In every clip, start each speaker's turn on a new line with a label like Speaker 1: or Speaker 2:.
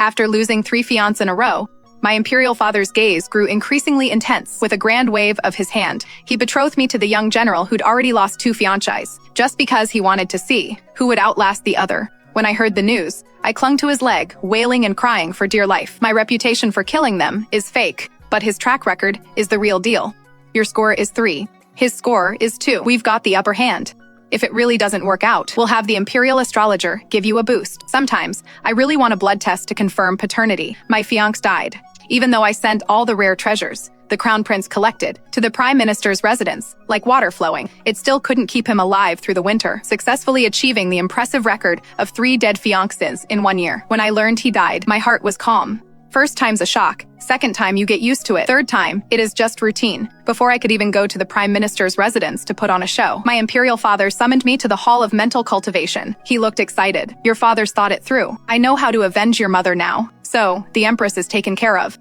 Speaker 1: After losing 3 fiancés in a row, my imperial father's gaze grew increasingly intense. With a grand wave of his hand, he betrothed me to the young general who'd already lost 2 fiancées, just because he wanted to see who would outlast the other. When I heard the news, I clung to his leg, wailing and crying for dear life. My reputation for killing them is fake, but his track record is the real deal. Your score is 3. His score is 2. We've got the upper hand. If it really doesn't work out, we'll have the imperial astrologer give you a boost. Sometimes, I really want a blood test to confirm paternity. My fiancé died. Even though I sent all the rare treasures the crown prince collected to the prime minister's residence, like water flowing, it still couldn't keep him alive through the winter, successfully achieving the impressive record of 3 dead fiancés in 1 year. When I learned he died, my heart was calm. First time's a shock. Second time, you get used to it. Third time, it is just routine. Before I could even go to the prime minister's residence to put on a show, my imperial father summoned me to the hall of mental cultivation. He looked excited. Your father's thought it through. I know how to avenge your mother now. So, the empress is taken care of.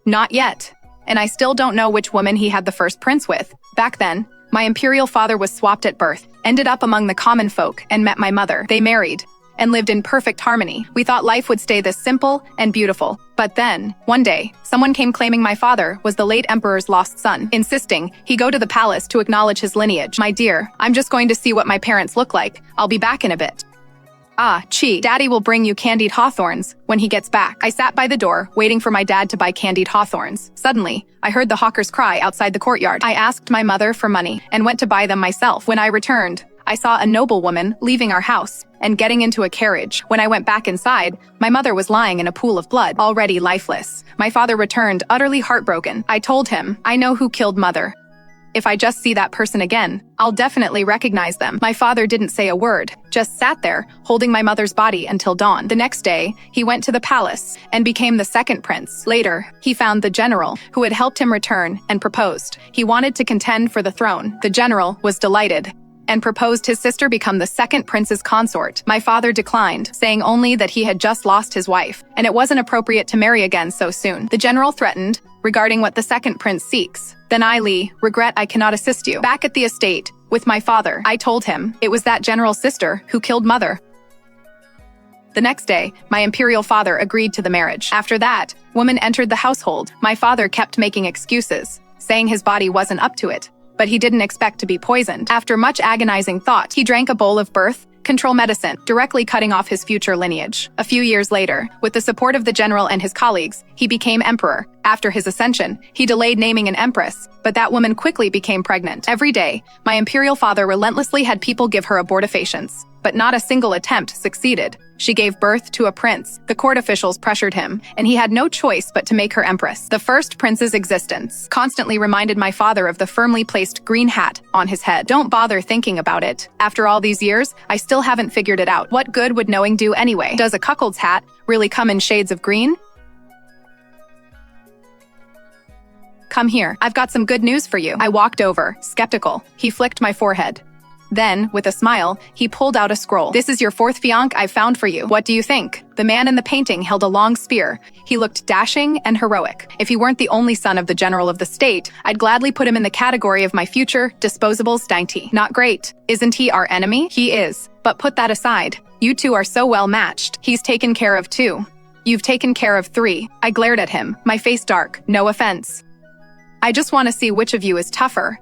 Speaker 1: Not yet. And I still don't know which woman he had the first prince with. Back then, my imperial father was swapped at birth, ended up among the common folk, and met my mother. They married and lived in perfect harmony. We thought life would stay this simple and beautiful. But then, one day, someone came claiming my father was the late emperor's lost son, insisting he go to the palace to acknowledge his lineage. My dear, I'm just going to see what my parents look like. I'll be back in a bit. Ah, Chi, Daddy will bring you candied hawthorns when he gets back. I sat by the door, waiting for my dad to buy candied hawthorns. Suddenly, I heard the hawkers cry outside the courtyard. I asked my mother for money and went to buy them myself. When I returned, I saw a noblewoman leaving our house and getting into a carriage. When I went back inside, my mother was lying in a pool of blood, already lifeless. My father returned, utterly heartbroken. I told him, I know who killed mother. If I just see that person again, I'll definitely recognize them. My father didn't say a word, just sat there, holding my mother's body until dawn. The next day, he went to the palace and became the second prince. Later, he found the general, who had helped him return, and proposed. He wanted to contend for the throne. The general was delighted and proposed his sister become the second prince's consort. My father declined, saying only that he had just lost his wife, and it wasn't appropriate to marry again so soon. The general threatened, regarding what the second prince seeks. Then I, Lee, regret I cannot assist you. Back at the estate, with my father, I told him it was that general's sister who killed mother. The next day, my imperial father agreed to the marriage. After that, woman entered the household. My father kept making excuses, saying his body wasn't up to it, but he didn't expect to be poisoned. After much agonizing thought, he drank a bowl of birth control medicine, directly cutting off his future lineage. A few years later, with the support of the general and his colleagues, he became emperor. After his ascension, he delayed naming an empress, but that woman quickly became pregnant. Every day, my imperial father relentlessly had people give her abortifacients, but not a single attempt succeeded. She gave birth to a prince. The court officials pressured him, and he had no choice but to make her empress. The first prince's existence constantly reminded my father of the firmly placed green hat on his head. Don't bother thinking about it. After all these years, I still haven't figured it out. What good would knowing do anyway? Does a cuckold's hat really come in shades of green? Come here, I've got some good news for you. I walked over, skeptical. He flicked my forehead. Then, with a smile, he pulled out a scroll. This is your 4th fiancé I've found for you. What do you think? The man in the painting held a long spear. He looked dashing and heroic. If he weren't the only son of the general of the state, I'd gladly put him in the category of my future disposable stanky. Not great. Isn't he our enemy? He is. But put that aside. You two are so well matched. He's taken care of 2. You've taken care of 3. I glared at him, my face dark. No offense. I just want to see which of you is tougher.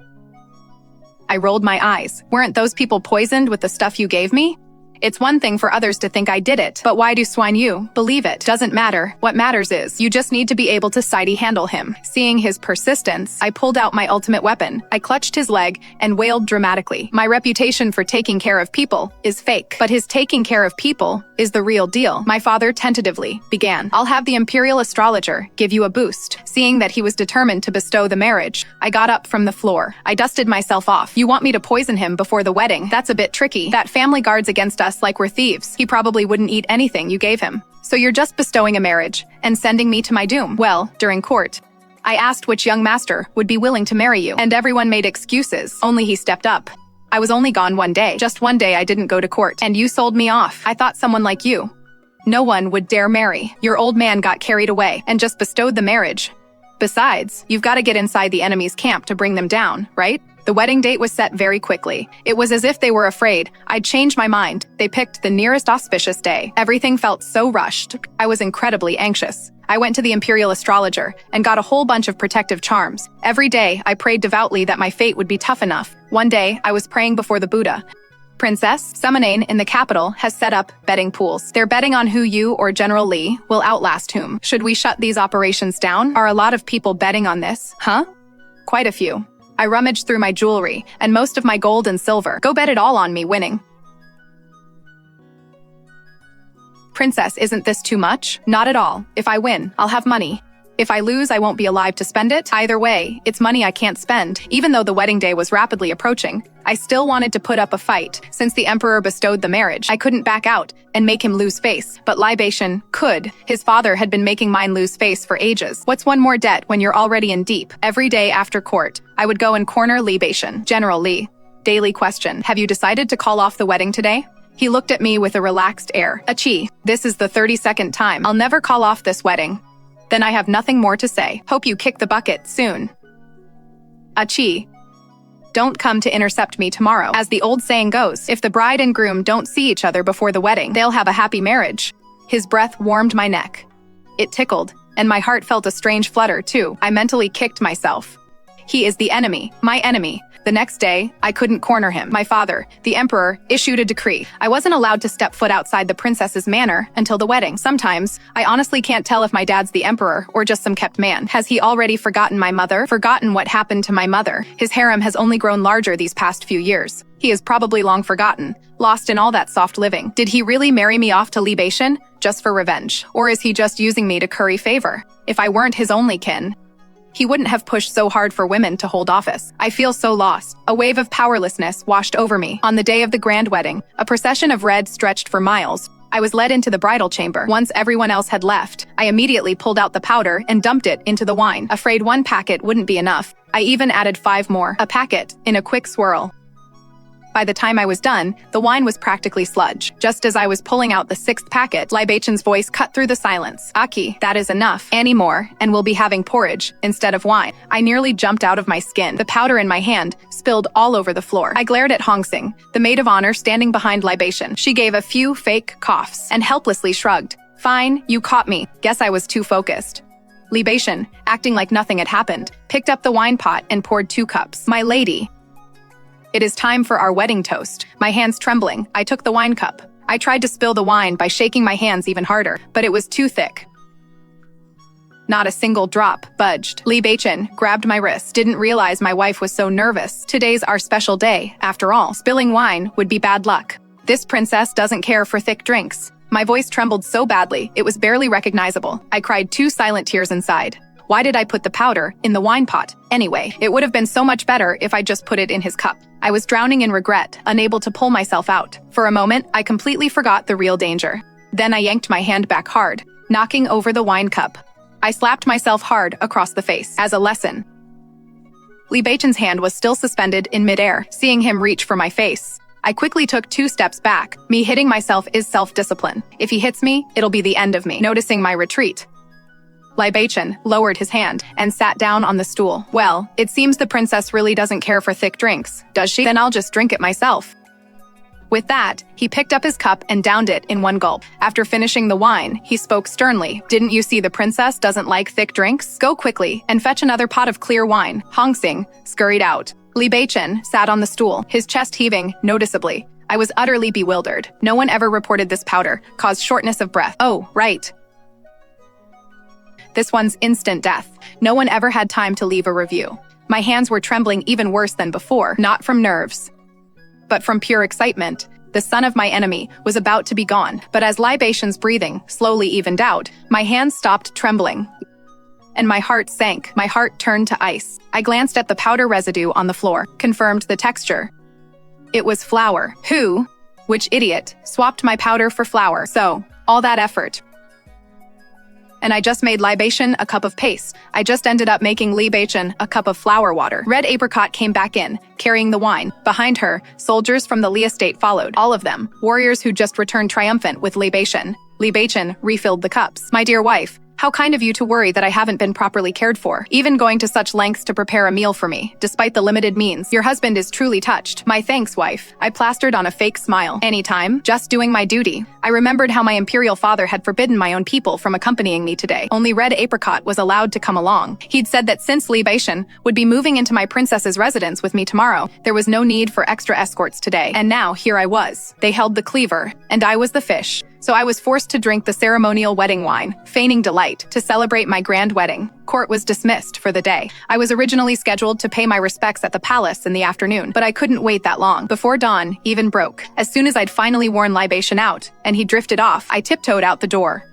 Speaker 1: I rolled my eyes. Weren't those people poisoned with the stuff you gave me? It's one thing for others to think I did it, but why do swine you believe it? Doesn't matter. What matters is, you just need to be able to sidey handle him. Seeing his persistence, I pulled out my ultimate weapon. I clutched his leg and wailed dramatically. My reputation for taking care of people is fake, but his taking care of people is the real deal. My father tentatively began. I'll have the imperial astrologer give you a boost. Seeing that he was determined to bestow the marriage, I got up from the floor. I dusted myself off. You want me to poison him before the wedding? That's a bit tricky. That family guards against us like we're thieves. He probably wouldn't eat anything you gave him. So you're just bestowing a marriage and sending me to my doom. Well, during court, I asked which young master would be willing to marry you, and everyone made excuses. Only he stepped up. I was only gone 1 day. Just 1 day I didn't go to court, and you sold me off. I thought someone like you, no one would dare marry. Your old man got carried away and just bestowed the marriage. Besides, you've got to get inside the enemy's camp to bring them down, right? The wedding date was set very quickly. It was as if they were afraid I'd change my mind. They picked the nearest auspicious day. Everything felt so rushed. I was incredibly anxious. I went to the imperial astrologer and got a whole bunch of protective charms. Every day, I prayed devoutly that my fate would be tough enough. One day, I was praying before the Buddha. Princess Summonane in the capital has set up betting pools. They're betting on who you or General Li will outlast whom. Should we shut these operations down? Are a lot of people betting on this? Huh? Quite a few. I rummaged through my jewelry and most of my gold and silver. Go bet it all on me winning. Princess, isn't this too much? Not at all. If I win, I'll have money. If I lose, I won't be alive to spend it. Either way, it's money I can't spend. Even though the wedding day was rapidly approaching, I still wanted to put up a fight. Since the emperor bestowed the marriage, I couldn't back out and make him lose face. But Libation could. His father had been making mine lose face for ages. What's one more debt when you're already in deep? Every day after court, I would go and corner Libation. General Li. Daily question. Have you decided to call off the wedding today? He looked at me with a relaxed air. Achi, this is the 32nd time. I'll never call off this wedding. Then I have nothing more to say. Hope you kick the bucket soon. Achi. Don't come to intercept me tomorrow. As the old saying goes, if the bride and groom don't see each other before the wedding, they'll have a happy marriage. His breath warmed my neck. It tickled, and my heart felt a strange flutter too. I mentally kicked myself. He is the enemy, my enemy. The next day, I couldn't corner him. My father, the emperor, issued a decree. I wasn't allowed to step foot outside the princess's manor until the wedding. Sometimes, I honestly can't tell if my dad's the emperor or just some kept man. Has he already forgotten my mother? Forgotten what happened to my mother? His harem has only grown larger these past few years. He is probably long forgotten, lost in all that soft living. Did he really marry me off to Libation, just for revenge? Or is he just using me to curry favor? If I weren't his only kin, he wouldn't have pushed so hard for women to hold office. I feel so lost. A wave of powerlessness washed over me. On the day of the grand wedding, a procession of red stretched for miles. I was led into the bridal chamber. Once everyone else had left, I immediately pulled out the powder and dumped it into the wine. Afraid one packet wouldn't be enough, I even added 5 more. A packet, in a quick swirl. By the time I was done, the wine was practically sludge. Just as I was pulling out the 6th packet, Libation's voice cut through the silence. Aki, that is enough. Any more, and we'll be having porridge instead of wine. I nearly jumped out of my skin. The powder in my hand spilled all over the floor. I glared at Hongsing, the maid of honor standing behind Libation. She gave a few fake coughs and helplessly shrugged. Fine, you caught me. Guess I was too focused. Libation, acting like nothing had happened, picked up the wine pot and poured 2 cups. My lady. It is time for our wedding toast. My hands trembling, I took the wine cup. I tried to spill the wine by shaking my hands even harder, but it was too thick. Not a single drop budged. Libation grabbed my wrist. Didn't realize my wife was so nervous. Today's our special day. After all, spilling wine would be bad luck. This princess doesn't care for thick drinks. My voice trembled so badly, it was barely recognizable. I cried 2 silent tears inside. Why did I put the powder in the wine pot? Anyway, it would have been so much better if I just put it in his cup. I was drowning in regret, unable to pull myself out. For a moment, I completely forgot the real danger. Then I yanked my hand back hard, knocking over the wine cup. I slapped myself hard across the face as a lesson. Libation's hand was still suspended in midair, seeing him reach for my face. I quickly took 2 steps back. Me hitting myself is self-discipline. If he hits me, it'll be the end of me. Noticing my retreat, Libation lowered his hand and sat down on the stool. Well, it seems the princess really doesn't care for thick drinks, does she? Then I'll just drink it myself. With that, he picked up his cup and downed it in one gulp. After finishing the wine, he spoke sternly. Didn't you see the princess doesn't like thick drinks? Go quickly and fetch another pot of clear wine. Hongsing scurried out. Libation sat on the stool, his chest heaving noticeably. I was utterly bewildered. No one ever reported this powder caused shortness of breath. Oh, right. This one's instant death. No one ever had time to leave a review. My hands were trembling even worse than before, not from nerves, but from pure excitement. The son of my enemy was about to be gone, but as Libation's breathing slowly evened out, my hands stopped trembling, and my heart sank. My heart turned to ice. I glanced at the powder residue on the floor, confirmed the texture. It was flour. Who? Which idiot swapped my powder for flour? So, all that effort. And I just made Libation a cup of paste. I just ended up making Libation a cup of flower water. Red Apricot came back in, carrying the wine. Behind her, soldiers from the Li estate followed, all of them, warriors who just returned triumphant with Libation. Libation refilled the cups. My dear wife, How kind of you to worry that I haven't been properly cared for, even going to such lengths to prepare a meal for me, despite the limited means. Your husband is truly touched. My thanks, wife. I plastered on a fake smile. Anytime, just doing my duty. I remembered how my imperial father had forbidden my own people from accompanying me today. Only Red Apricot was allowed to come along. He'd said that since Libation would be moving into my princess's residence with me tomorrow, there was no need for extra escorts today. And now, here I was. They held the cleaver, and I was the fish. So I was forced to drink the ceremonial wedding wine, feigning delight, to celebrate my grand wedding. Court was dismissed for the day. I was originally scheduled to pay my respects at the palace in the afternoon, but I couldn't wait that long. Before dawn even broke. As soon as I'd finally worn Libation out, and he drifted off, I tiptoed out the door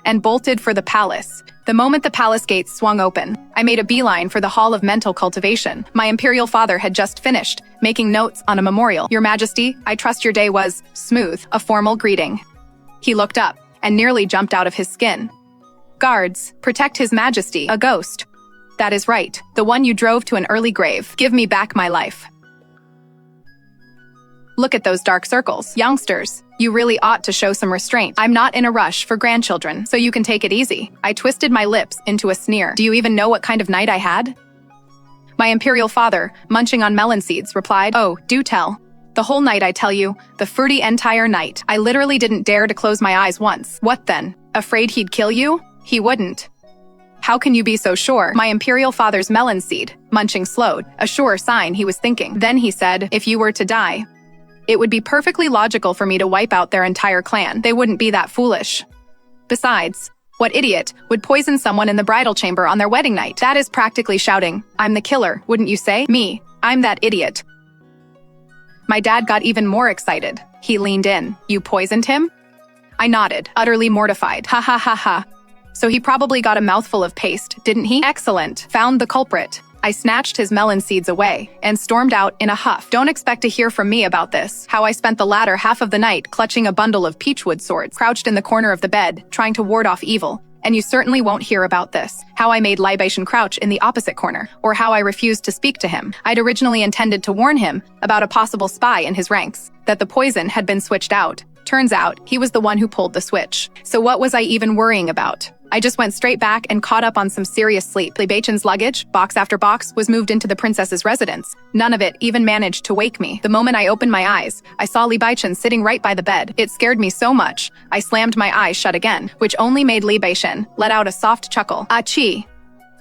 Speaker 1: and bolted for the palace. The moment the palace gates swung open, I made a beeline for the Hall of Mental Cultivation. My imperial father had just finished, making notes on a memorial. Your Majesty, I trust your day was smooth, a formal greeting. He looked up and nearly jumped out of his skin. Guards, protect His Majesty, a ghost. That is right, the one you drove to an early grave. Give me back my life. Look at those dark circles. Youngsters, you really ought to show some restraint. I'm not in a rush for grandchildren, so you can take it easy. I twisted my lips into a sneer. Do you even know what kind of night I had? My imperial father, munching on melon seeds, replied, Oh, do tell. The whole night, I tell you, the fruity entire night. I literally didn't dare to close my eyes once. What then? Afraid he'd kill you? He wouldn't. How can you be so sure? My imperial father's melon seed, munching slowed, a sure sign he was thinking. Then he said, if you were to die, it would be perfectly logical for me to wipe out their entire clan. They wouldn't be that foolish. Besides, what idiot would poison someone in the bridal chamber on their wedding night? That is practically shouting, I'm the killer, wouldn't you say? Me, I'm that idiot. My dad got even more excited. He leaned in. You poisoned him? I nodded, utterly mortified. Ha ha ha ha. So he probably got a mouthful of paste, didn't he? Excellent. Found the culprit. I snatched his melon seeds away and stormed out in a huff. Don't expect to hear from me about this. How I spent the latter half of the night clutching a bundle of peachwood swords, crouched in the corner of the bed, trying to ward off evil. And you certainly won't hear about this. How I made Libation crouch in the opposite corner, or how I refused to speak to him. I'd originally intended to warn him about a possible spy in his ranks, that the poison had been switched out. Turns out, he was the one who pulled the switch. So what was I even worrying about? I just went straight back and caught up on some serious sleep. Libation's luggage, box after box, was moved into the princess's residence. None of it even managed to wake me. The moment I opened my eyes, I saw Libation sitting right by the bed. It scared me so much, I slammed my eyes shut again, which only made Libation let out a soft chuckle. Achie.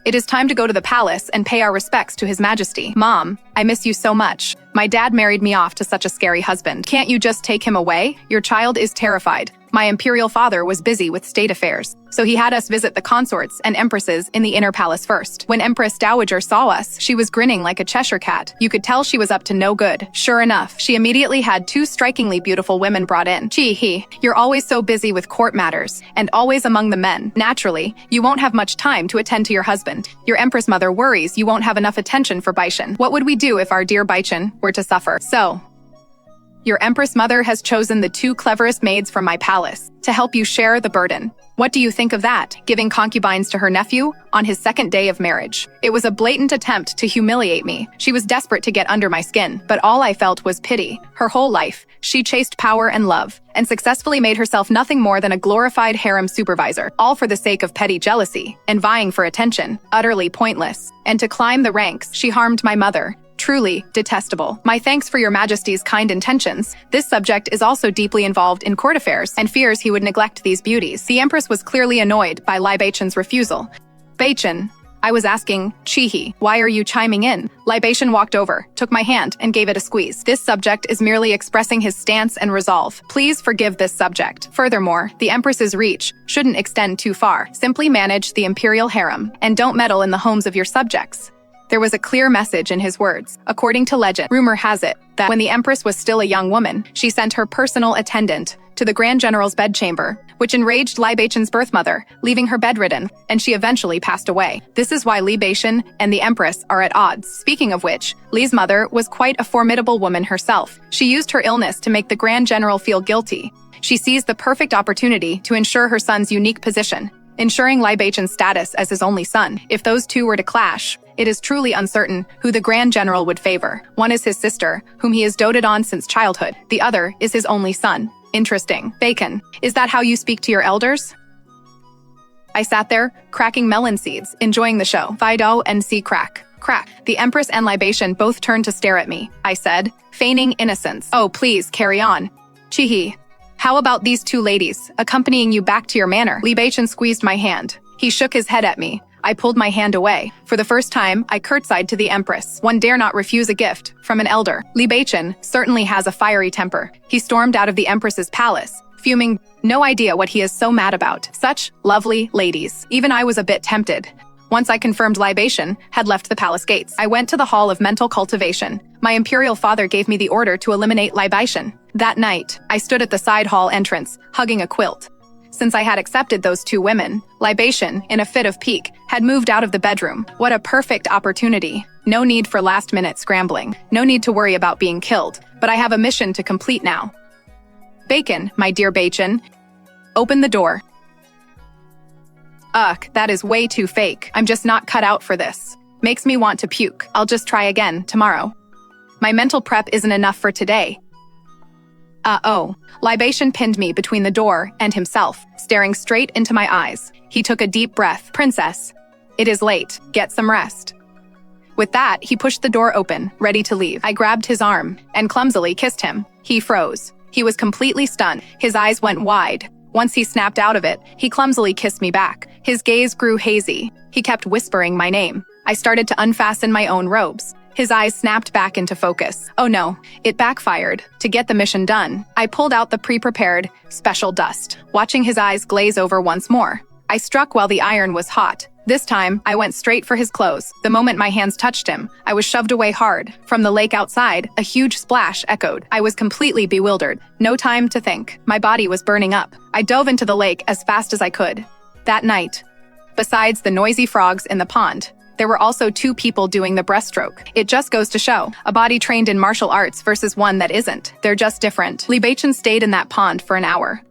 Speaker 1: It is time to go to the palace and pay our respects to His Majesty. Mom, I miss you so much. My dad married me off to such a scary husband. Can't you just take him away? Your child is terrified. My imperial father was busy with state affairs, so he had us visit the consorts and empresses in the inner palace first. When Empress Dowager saw us, she was grinning like a Cheshire cat. You could tell she was up to no good. Sure enough, she immediately had two strikingly beautiful women brought in. Gee, you're always so busy with court matters, and always among the men. Naturally, you won't have much time to attend to your husband. Your empress mother worries you won't have enough attention for Baishan. What would we do if our dear Baishan were to suffer? So, your empress mother has chosen the two cleverest maids from my palace to help you share the burden. What do you think of that? Giving concubines to her nephew on his second day of marriage. It was a blatant attempt to humiliate me. She was desperate to get under my skin, but all I felt was pity. Her whole life, she chased power and love, and successfully made herself nothing more than a glorified harem supervisor, all for the sake of petty jealousy and vying for attention, utterly pointless. And to climb the ranks, she harmed my mother. Truly detestable. My thanks for your Majesty's kind intentions. This subject is also deeply involved in court affairs and fears he would neglect these beauties. The Empress was clearly annoyed by Libachan's refusal. Baichan, I was asking, Chihi, why are you chiming in? Libation walked over, took my hand, and gave it a squeeze. This subject is merely expressing his stance and resolve. Please forgive this subject. Furthermore, the Empress's reach shouldn't extend too far. Simply manage the imperial harem, and don't meddle in the homes of your subjects. There was a clear message in his words. According to legend, rumor has it that when the Empress was still a young woman, she sent her personal attendant to the Grand General's bedchamber, which enraged Libachan's birth mother, leaving her bedridden, and she eventually passed away. This is why Libation and the Empress are at odds. Speaking of which, Li's mother was quite a formidable woman herself. She used her illness to make the Grand General feel guilty. She seized the perfect opportunity to ensure her son's unique position, ensuring Libachan's status as his only son. If those two were to clash, it is truly uncertain who the Grand General would favor. One is his sister, whom he has doted on since childhood. The other is his only son. Interesting. Bacon, is that how you speak to your elders? I sat there, cracking melon seeds, enjoying the show. Fido and see crack. Crack. The Empress and Libation both turned to stare at me, I said, feigning innocence. Oh, please, carry on. Chihi. How about these two ladies, accompanying you back to your manor? Libation squeezed my hand. He shook his head at me. I pulled my hand away. For the first time, I curtsied to the Empress. One dare not refuse a gift from an elder. Libation certainly has a fiery temper. He stormed out of the Empress's palace, fuming, no idea what he is so mad about. Such lovely ladies. Even I was a bit tempted. Once I confirmed Libation had left the palace gates, I went to the Hall of Mental Cultivation. My imperial father gave me the order to eliminate Libation. That night, I stood at the side hall entrance, hugging a quilt. Since I had accepted those two women, Libation, in a fit of pique, had moved out of the bedroom. What a perfect opportunity. No need for last-minute scrambling. No need to worry about being killed. But I have a mission to complete now. Bacon, my dear Bacon. Open the door. Ugh, that is way too fake. I'm just not cut out for this. Makes me want to puke. I'll just try again tomorrow. My mental prep isn't enough for today. Libation pinned me between the door and himself, staring straight into my eyes. He took a deep breath. Princess, it is late. Get some rest. With that, he pushed the door open, ready to leave. I grabbed his arm and clumsily kissed him. He froze. He was completely stunned. His eyes went wide. Once he snapped out of it, he clumsily kissed me back. His gaze grew hazy. He kept whispering my name. I started to unfasten my own robes. His eyes snapped back into focus. Oh no, it backfired. To get the mission done, I pulled out the pre-prepared special dust, watching his eyes glaze over once more. I struck while the iron was hot. This time, I went straight for his clothes. The moment my hands touched him, I was shoved away hard. From the lake outside, a huge splash echoed. I was completely bewildered. No time to think. My body was burning up. I dove into the lake as fast as I could. That night, besides the noisy frogs in the pond, there were also two people doing the breaststroke. It just goes to show, a body trained in martial arts versus one that isn't. They're just different. Libation stayed in that pond for an hour.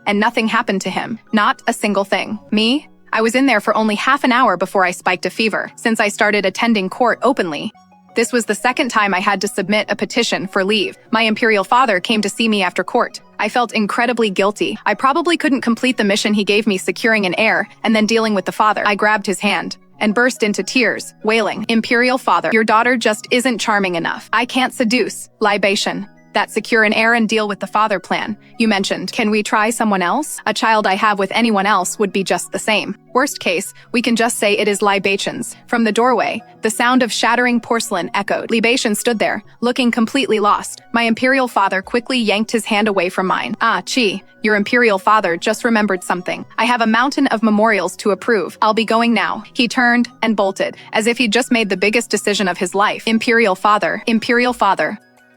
Speaker 1: And nothing happened to him. Not a single thing. Me? I was in there for only half an hour before I spiked a fever, since I started attending court openly. This was the second time I had to submit a petition for leave. My imperial father came to see me after court. I felt incredibly guilty. I probably couldn't complete the mission he gave me, securing an heir and then dealing with the father. I grabbed his hand and burst into tears, wailing, Imperial father, your daughter just isn't charming enough. I can't seduce. Libation. That secure an heir and deal with the father plan you mentioned. Can we try someone else? A child I have with anyone else would be just the same. Worst case, we can just say it is Libation's. From the doorway, the sound of shattering porcelain echoed. Libation stood there, looking completely lost. My imperial father quickly yanked his hand away from mine. Chi, your imperial father just remembered something. I have a mountain of memorials to approve. I'll be going now. He turned and bolted, as if he'd just made the biggest decision of his life. Imperial father.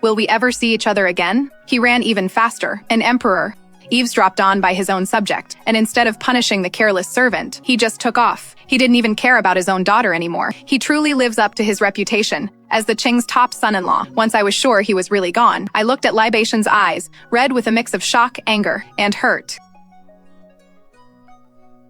Speaker 1: Will we ever see each other again? He ran even faster. An emperor, eavesdropped on by his own subject, and instead of punishing the careless servant, he just took off. He didn't even care about his own daughter anymore. He truly lives up to his reputation as the Qing's top son-in-law. Once I was sure he was really gone, I looked at Libation's eyes, red with a mix of shock, anger, and hurt.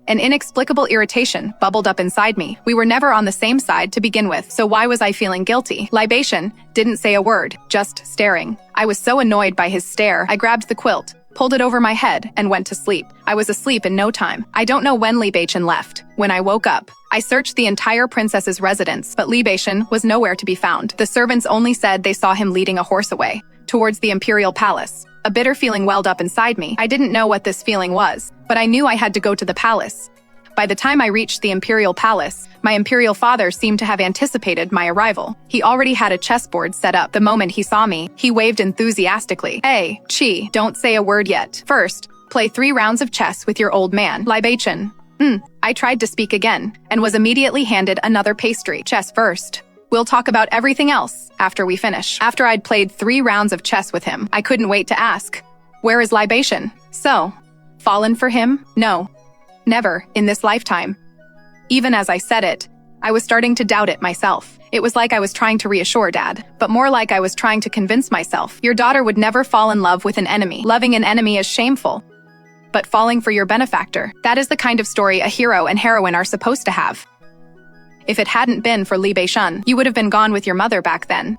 Speaker 1: An inexplicable irritation bubbled up inside me. We were never on the same side to begin with, so why was I feeling guilty? Libation didn't say a word, just staring. I was so annoyed by his stare, I grabbed the quilt, pulled it over my head, and went to sleep. I was asleep in no time. I don't know when Libation left. When I woke up, I searched the entire princess's residence, but Libation was nowhere to be found. The servants only said they saw him leading a horse away, towards the imperial palace. A bitter feeling welled up inside me. I didn't know what this feeling was, but I knew I had to go to the palace. By the time I reached the imperial palace, my imperial father seemed to have anticipated my arrival. He already had a chessboard set up. The moment he saw me, he waved enthusiastically. Hey, Chi, don't say a word yet. First, play 3 rounds of chess with your old man, Libation. I tried to speak again, and was immediately handed another pastry. Chess first. We'll talk about everything else after we finish. After I'd played 3 rounds of chess with him, I couldn't wait to ask, where is Libation? So, fallen for him? No. Never, in this lifetime. Even as I said it, I was starting to doubt it myself. It was like I was trying to reassure Dad, but more like I was trying to convince myself. Your daughter would never fall in love with an enemy. Loving an enemy is shameful. But falling for your benefactor, that is the kind of story a hero and heroine are supposed to have. If it hadn't been for Li Beishun, you would have been gone with your mother back then.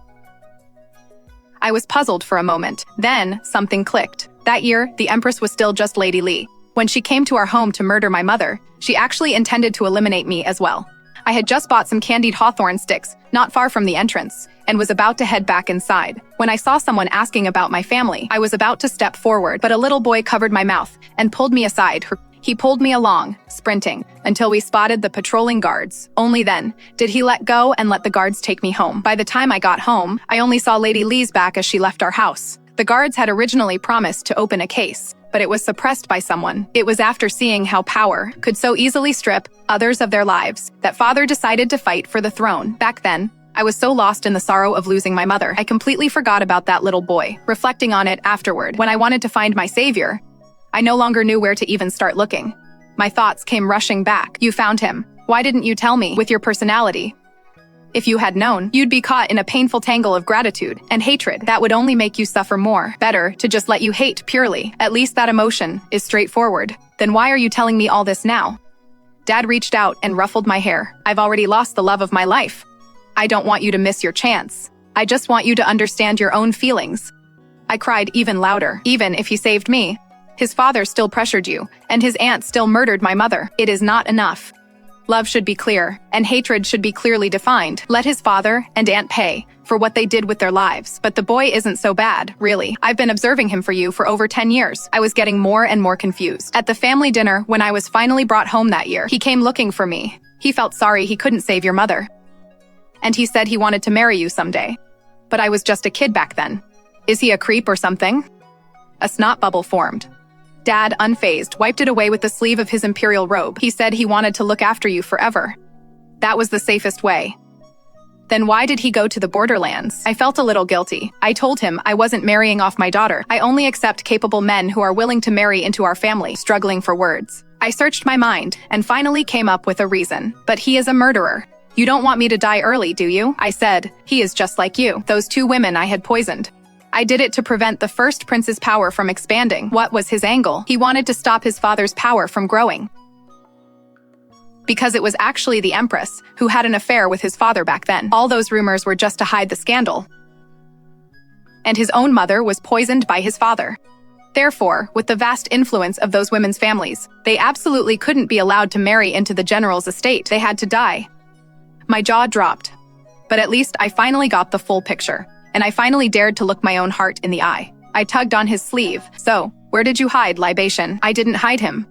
Speaker 1: I was puzzled for a moment. Then, something clicked. That year, the Empress was still just Lady Li. When she came to our home to murder my mother, she actually intended to eliminate me as well. I had just bought some candied hawthorn sticks, not far from the entrance, and was about to head back inside. When I saw someone asking about my family, I was about to step forward, but a little boy covered my mouth and pulled me aside. He pulled me along, sprinting, until we spotted the patrolling guards. Only then did he let go and let the guards take me home. By the time I got home, I only saw Lady Lee's back as she left our house. The guards had originally promised to open a case, but it was suppressed by someone. It was after seeing how power could so easily strip others of their lives that father decided to fight for the throne. Back then, I was so lost in the sorrow of losing my mother, I completely forgot about that little boy. Reflecting on it afterward, when I wanted to find my savior, I no longer knew where to even start looking. My thoughts came rushing back. You found him. Why didn't you tell me? With your personality, if you had known, you'd be caught in a painful tangle of gratitude and hatred that would only make you suffer more. Better to just let you hate purely. At least that emotion is straightforward. Then why are you telling me all this now? Dad reached out and ruffled my hair. I've already lost the love of my life. I don't want you to miss your chance. I just want you to understand your own feelings. I cried even louder. Even if he saved me, his father still pressured you, and his aunt still murdered my mother. It is not enough. Love should be clear, and hatred should be clearly defined. Let his father and aunt pay for what they did with their lives. But the boy isn't so bad, really. I've been observing him for you for over 10 years. I was getting more and more confused. At the family dinner, when I was finally brought home that year, he came looking for me. He felt sorry he couldn't save your mother. And he said he wanted to marry you someday. But I was just a kid back then. Is he a creep or something? A snot bubble formed. Dad, unfazed, wiped it away with the sleeve of his imperial robe. He said he wanted to look after you forever. That was the safest way. Then why did he go to the borderlands? I felt a little guilty. I told him I wasn't marrying off my daughter. I only accept capable men who are willing to marry into our family, struggling for words. I searched my mind and finally came up with a reason. But he is a murderer. You don't want me to die early, do you? I said, he is just like you. Those 2 women I had poisoned. I did it to prevent the first prince's power from expanding. What was his angle? He wanted to stop his father's power from growing. Because it was actually the empress who had an affair with his father back then. All those rumors were just to hide the scandal. And his own mother was poisoned by his father. Therefore, with the vast influence of those women's families, they absolutely couldn't be allowed to marry into the general's estate. They had to die. My jaw dropped. But at least I finally got the full picture. And I finally dared to look my own heart in the eye. I tugged on his sleeve. So, where did you hide, libation? I didn't hide him.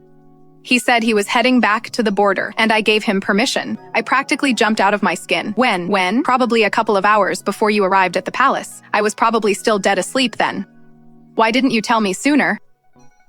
Speaker 1: He said he was heading back to the border, and I gave him permission. I practically jumped out of my skin. When? Probably a couple of hours before you arrived at the palace. I was probably still dead asleep then. Why didn't you tell me sooner?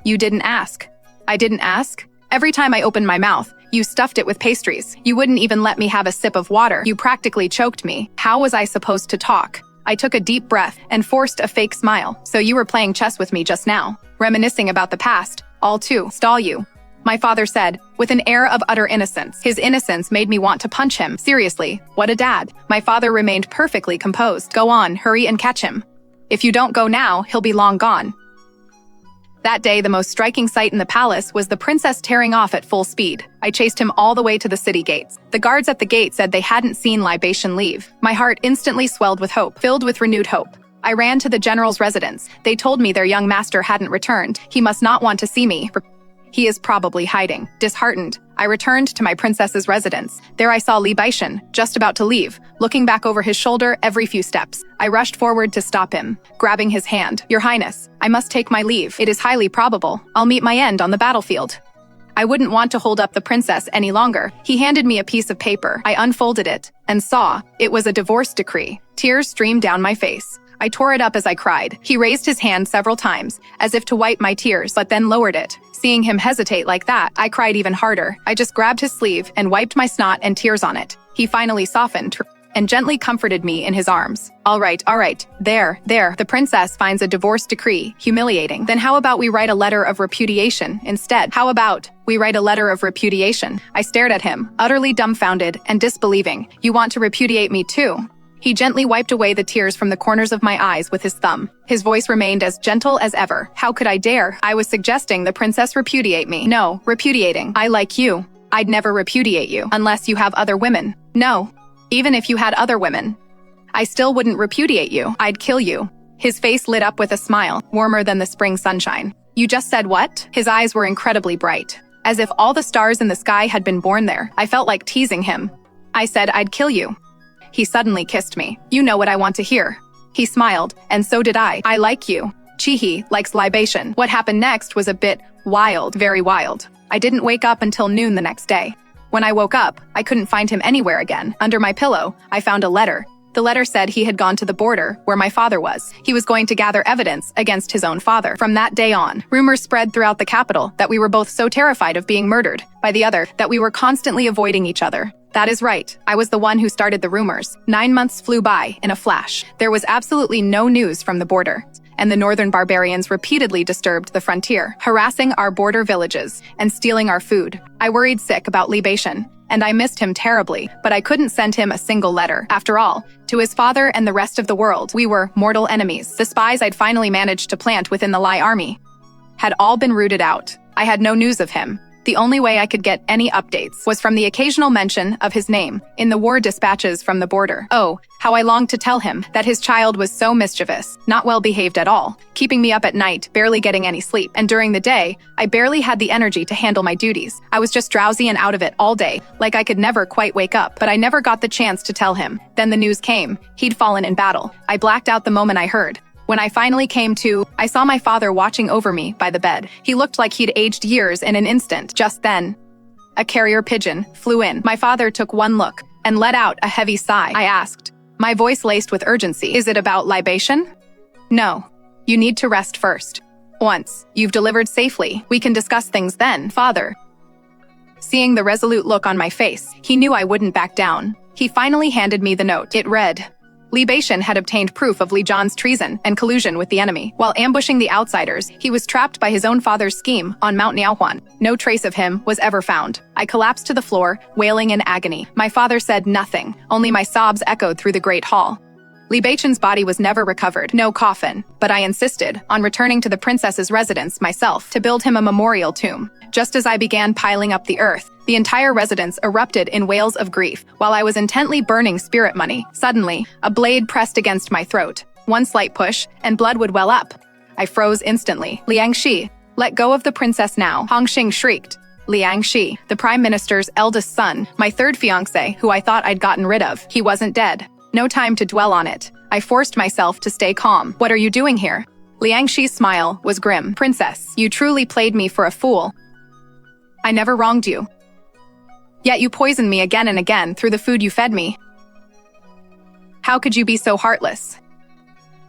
Speaker 1: You didn't ask. I didn't ask? Every time I opened my mouth, you stuffed it with pastries. You wouldn't even let me have a sip of water. You practically choked me. How was I supposed to talk? I took a deep breath and forced a fake smile. So you were playing chess with me just now, reminiscing about the past, all to stall you. My father said, with an air of utter innocence. His innocence made me want to punch him. Seriously, what a dad. My father remained perfectly composed. Go on, hurry and catch him. If you don't go now, he'll be long gone. That day, the most striking sight in the palace was the princess tearing off at full speed. I chased him all the way to the city gates. The guards at the gate said they hadn't seen libation leave. My heart instantly swelled with hope, filled with renewed hope. I ran to the general's residence. They told me their young master hadn't returned. He must not want to see me. He is probably hiding. Disheartened, I returned to my princess's residence. There I saw Li Baishan, just about to leave, looking back over his shoulder every few steps. I rushed forward to stop him, grabbing his hand. Your Highness, I must take my leave. It is highly probable I'll meet my end on the battlefield. I wouldn't want to hold up the princess any longer. He handed me a piece of paper. I unfolded it and saw it was a divorce decree. Tears streamed down my face. I tore it up as I cried. He raised his hand several times, as if to wipe my tears, but then lowered it. Seeing him hesitate like that, I cried even harder. I just grabbed his sleeve and wiped my snot and tears on it. He finally softened and gently comforted me in his arms. All right. There. The princess finds a divorce decree humiliating. Then how about we write a letter of repudiation instead? How about we write a letter of repudiation? I stared at him, utterly dumbfounded and disbelieving. You want to repudiate me too? He gently wiped away the tears from the corners of my eyes with his thumb. His voice remained as gentle as ever. How could I dare? I was suggesting the princess repudiate me. No, repudiating. I like you. I'd never repudiate you unless you have other women. No, even if you had other women, I still wouldn't repudiate you. I'd kill you. His face lit up with a smile, warmer than the spring sunshine. You just said what? His eyes were incredibly bright, as if all the stars in the sky had been born there. I felt like teasing him. I said I'd kill you. He suddenly kissed me. You know what I want to hear. He smiled, and so did I. I like you. Chihi likes libation. What happened next was a bit wild, very wild. I didn't wake up until noon the next day. When I woke up, I couldn't find him anywhere again. Under my pillow, I found a letter. The letter said he had gone to the border, where my father was. He was going to gather evidence against his own father. From that day on, rumors spread throughout the capital that we were both so terrified of being murdered by the other that we were constantly avoiding each other. That is right. I was the one who started the rumors. 9 months flew by in a flash. There was absolutely no news from the border, and the northern barbarians repeatedly disturbed the frontier, harassing our border villages and stealing our food. I worried sick about libation, and I missed him terribly, but I couldn't send him a single letter. After all, to his father and the rest of the world, we were mortal enemies. The spies I'd finally managed to plant within the Lai army had all been rooted out. I had no news of him. The only way I could get any updates was from the occasional mention of his name in the war dispatches from the border. Oh, how I longed to tell him that his child was so mischievous, not well behaved at all, keeping me up at night, barely getting any sleep. And during the day, I barely had the energy to handle my duties. I was just drowsy and out of it all day, like I could never quite wake up. But I never got the chance to tell him. Then the news came. He'd fallen in battle. I blacked out the moment I heard. When I finally came to, I saw my father watching over me by the bed. He looked like he'd aged years in an instant. Just then, a carrier pigeon flew in. My father took one look and let out a heavy sigh. I asked, my voice laced with urgency, is it about libation? No. You need to rest first. Once you've delivered safely, we can discuss things then, father. Seeing the resolute look on my face, he knew I wouldn't back down. He finally handed me the note. It read, Libation had obtained proof of Li Zhan's treason and collusion with the enemy. While ambushing the outsiders, he was trapped by his own father's scheme on Mount Niaohuan. No trace of him was ever found. I collapsed to the floor, wailing in agony. My father said nothing, only my sobs echoed through the great hall. Libation's body was never recovered, no coffin, but I insisted on returning to the princess's residence myself to build him a memorial tomb. Just as I began piling up the earth, the entire residence erupted in wails of grief while I was intently burning spirit money. Suddenly, a blade pressed against my throat. One slight push, and blood would well up. I froze instantly. Liang Shi, let go of the princess now, Hong Xing shrieked. Liang Shi, the prime minister's eldest son, my third fiancé, who I thought I'd gotten rid of. He wasn't dead. No time to dwell on it. I forced myself to stay calm. What are you doing here? Liang Shi's smile was grim. Princess, you truly played me for a fool. I never wronged you. Yet you poisoned me again and again through the food you fed me. How could you be so heartless?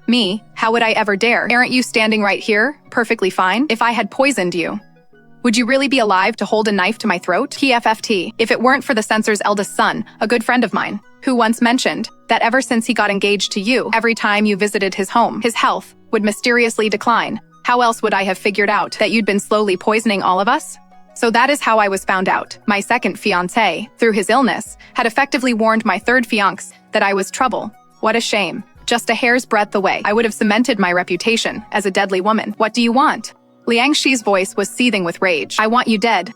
Speaker 1: Me, how would I ever dare? Aren't you standing right here, perfectly fine? If I had poisoned you, would you really be alive to hold a knife to my throat? PFFT, if it weren't for the censor's eldest son, a good friend of mine, who once mentioned that ever since he got engaged to you, every time you visited his home, his health would mysteriously decline. How else would I have figured out that you'd been slowly poisoning all of us? So that is how I was found out. My second fiancé, through his illness, had effectively warned my third fiancé that I was trouble. What a shame. Just a hair's breadth away, I would have cemented my reputation as a deadly woman. What do you want? Liang Shi's voice was seething with rage. I want you dead.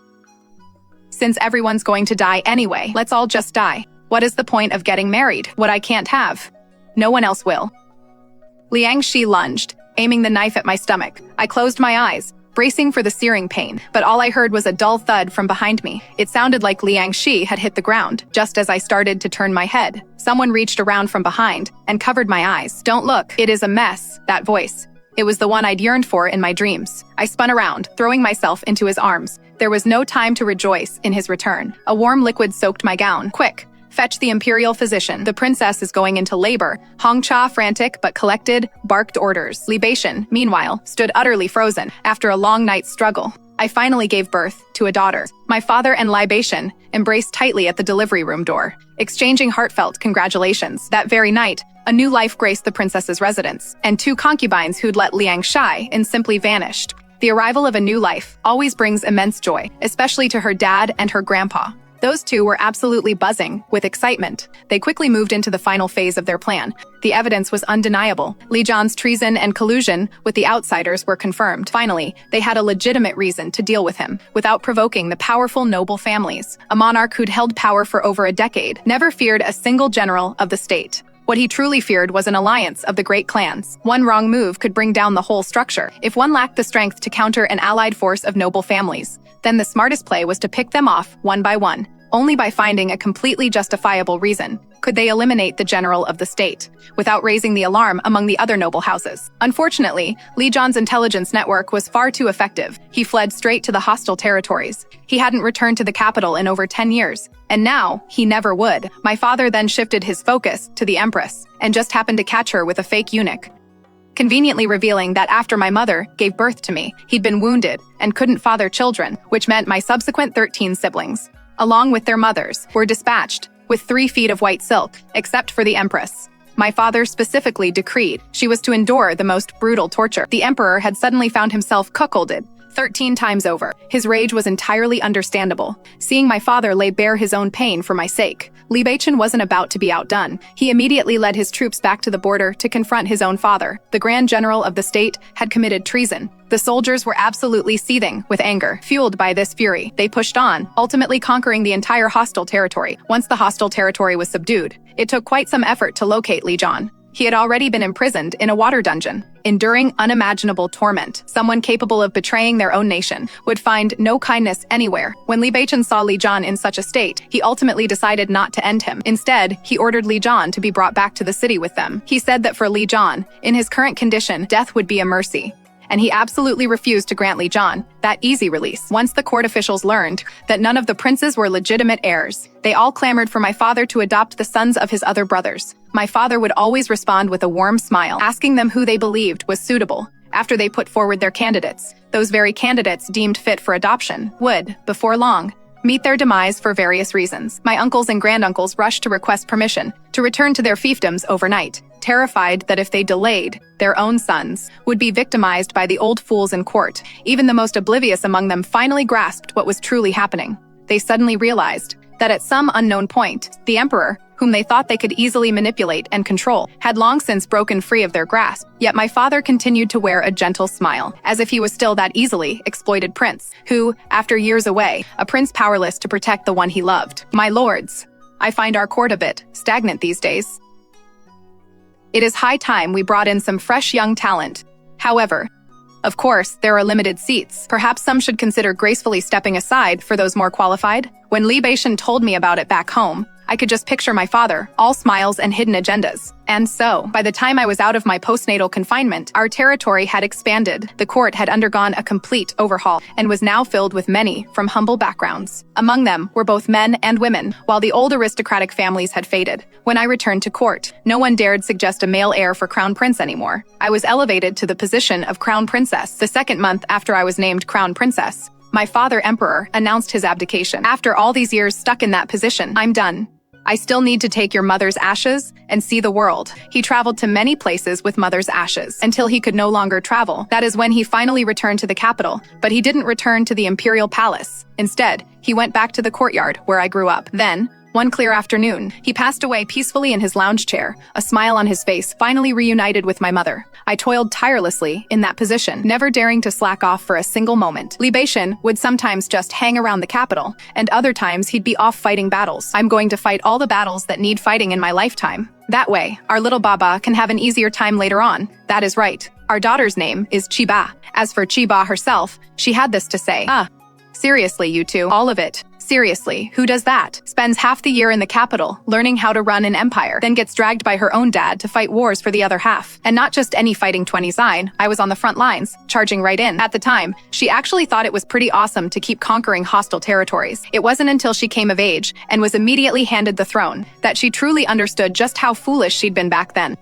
Speaker 1: Since everyone's going to die anyway, let's all just die. What is the point of getting married? What I can't have. No one else will. Liang Shi lunged, aiming the knife at my stomach. I closed my eyes, bracing for the searing pain, but all I heard was a dull thud from behind me. It sounded like Liang Shi had hit the ground. Just as I started to turn my head, someone reached around from behind and covered my eyes. Don't look, it is a mess, that voice. It was the one I'd yearned for in my dreams. I spun around, throwing myself into his arms. There was no time to rejoice in his return. A warm liquid soaked my gown. Quick! Fetch the imperial physician. The princess is going into labor. Hong Cha, frantic but collected, barked orders. Libation, meanwhile, stood utterly frozen after a long night's struggle. I finally gave birth to a daughter. My father and Libation embraced tightly at the delivery room door, exchanging heartfelt congratulations. That very night, a new life graced the princess's residence, and 2 concubines who'd let Liang Shi in simply vanished. The arrival of a new life always brings immense joy, especially to her dad and her grandpa. Those 2 were absolutely buzzing with excitement. They quickly moved into the final phase of their plan. The evidence was undeniable. Li Zhan's treason and collusion with the outsiders were confirmed. Finally, they had a legitimate reason to deal with him, without provoking the powerful noble families. A monarch who'd held power for over a decade, never feared a single general of the state. What he truly feared was an alliance of the great clans. One wrong move could bring down the whole structure. If one lacked the strength to counter an allied force of noble families, then the smartest play was to pick them off one by one. Only by finding a completely justifiable reason could they eliminate the general of the state, without raising the alarm among the other noble houses. Unfortunately, Li Zhan's intelligence network was far too effective. He fled straight to the hostile territories. He hadn't returned to the capital in over 10 years, and now he never would. My father then shifted his focus to the Empress, and just happened to catch her with a fake eunuch, conveniently revealing that after my mother gave birth to me, he'd been wounded and couldn't father children, which meant my subsequent 13 siblings, along with their mothers, were dispatched with 3 feet of white silk, except for the Empress. My father specifically decreed she was to endure the most brutal torture. The Emperor had suddenly found himself cuckolded 13 times over. His rage was entirely understandable. Seeing my father lay bare his own pain for my sake, Li Beichen wasn't about to be outdone. He immediately led his troops back to the border to confront his own father. The Grand General of the state had committed treason. The soldiers were absolutely seething with anger. Fueled by this fury, they pushed on, ultimately conquering the entire hostile territory. Once the hostile territory was subdued, it took quite some effort to locate Li Zhan. He had already been imprisoned in a water dungeon, enduring unimaginable torment. Someone capable of betraying their own nation would find no kindness anywhere. When Li Beichen saw Li Zhan in such a state, he ultimately decided not to end him. Instead, he ordered Li Zhan to be brought back to the city with them. He said that for Li Zhan, in his current condition, death would be a mercy, and he absolutely refused to grant Li Zhan that easy release. Once the court officials learned that none of the princes were legitimate heirs, they all clamored for my father to adopt the sons of his other brothers. My father would always respond with a warm smile, asking them who they believed was suitable. After they put forward their candidates, those very candidates deemed fit for adoption would, before long, meet their demise for various reasons. My uncles and granduncles rushed to request permission to return to their fiefdoms overnight, terrified that if they delayed, their own sons would be victimized by the old fools in court. Even the most oblivious among them finally grasped what was truly happening. They suddenly realized that at some unknown point, the emperor, whom they thought they could easily manipulate and control, had long since broken free of their grasp. Yet my father continued to wear a gentle smile, as if he was still that easily exploited prince, who, after years away, a prince powerless to protect the one he loved. My lords, I find our court a bit stagnant these days. It is high time we brought in some fresh young talent. However, of course, there are limited seats. Perhaps some should consider gracefully stepping aside for those more qualified. When Li Beichen told me about it back home, I could just picture my father, all smiles and hidden agendas. And so, by the time I was out of my postnatal confinement, our territory had expanded. The court had undergone a complete overhaul and was now filled with many from humble backgrounds. Among them were both men and women, while the old aristocratic families had faded. When I returned to court, no one dared suggest a male heir for crown prince anymore. I was elevated to the position of crown princess. The second month after I was named crown princess, my father emperor announced his abdication. After all these years stuck in that position, I'm done. I still need to take your mother's ashes and see the world. He traveled to many places with mother's ashes until he could no longer travel. That is when he finally returned to the capital, but he didn't return to the imperial palace. Instead, he went back to the courtyard where I grew up. Then, one clear afternoon, he passed away peacefully in his lounge chair, a smile on his face, finally reunited with my mother. I toiled tirelessly in that position, never daring to slack off for a single moment. Li Beichen would sometimes just hang around the capital, and other times he'd be off fighting battles. I'm going to fight all the battles that need fighting in my lifetime. That way, our little Baba can have an easier time later on. That is right. Our daughter's name is Chiba. As for Chiba herself, she had this to say. Seriously, you two, all of it. Seriously, who does that? Spends half the year in the capital, learning how to run an empire, then gets dragged by her own dad to fight wars for the other half. And not just any fighting 20s. I was on the front lines, charging right in. At the time, she actually thought it was pretty awesome to keep conquering hostile territories. It wasn't until she came of age and was immediately handed the throne that she truly understood just how foolish she'd been back then.